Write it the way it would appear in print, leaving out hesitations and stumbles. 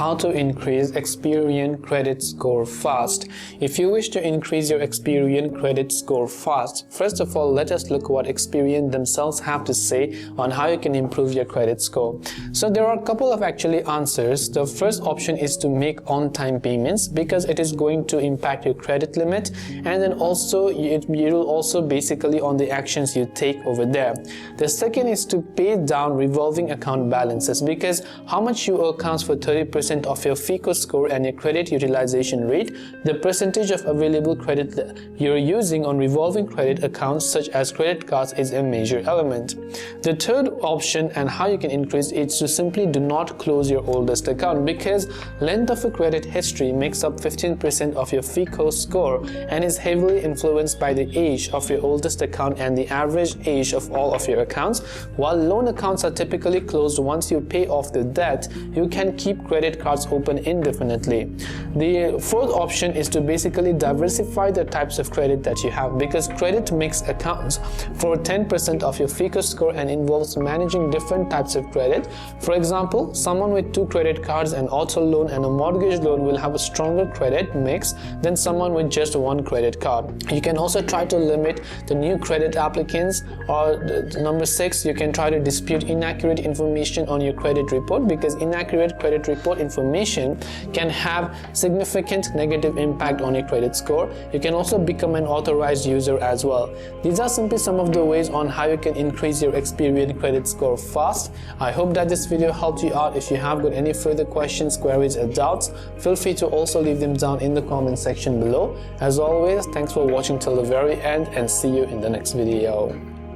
how to increase Experian credit score fast. If you wish to increase your Experian credit score fast, first of all, let us look what Experian themselves have to say on how you can improve your credit score. So there are a couple of actually answers. The first option is to make on-time payments, because it is going to impact your credit limit, and then also it will also basically on the actions you take over there. The second is to pay down revolving account balances, because how much you owe accounts for 30% of your FICO score and your credit utilization rate. The percentage of available credit that you're using on revolving credit accounts such as credit cards is a major element. The third option and how you can increase it is to simply do not close your oldest account, because length of a credit history makes up 15% of your FICO score and is heavily influenced by the age of your oldest account and the average age of all of your accounts. While loan accounts are typically closed once you pay off the debt, you can keep credit cards open indefinitely. The fourth option is to basically diversify the types of credit that you have, because credit mix accounts for 10% of your FICO score and involves managing different types of credit. For example, someone with 2 credit cards, an auto loan and a mortgage loan will have a stronger credit mix than someone with just 1 credit card. You can also try to limit the new credit applicants, or number 6, you can try to dispute inaccurate information on your credit report, because inaccurate credit report information can have significant negative impact on your credit score. You can also become an authorized user as well. These are simply some of the ways on how you can increase your Experian credit score fast. I hope that this video helped you out. If you have got any further questions, queries or doubts, feel free to also leave them down in the comment section below. As always, thanks for watching till the very end, and see you in the next video.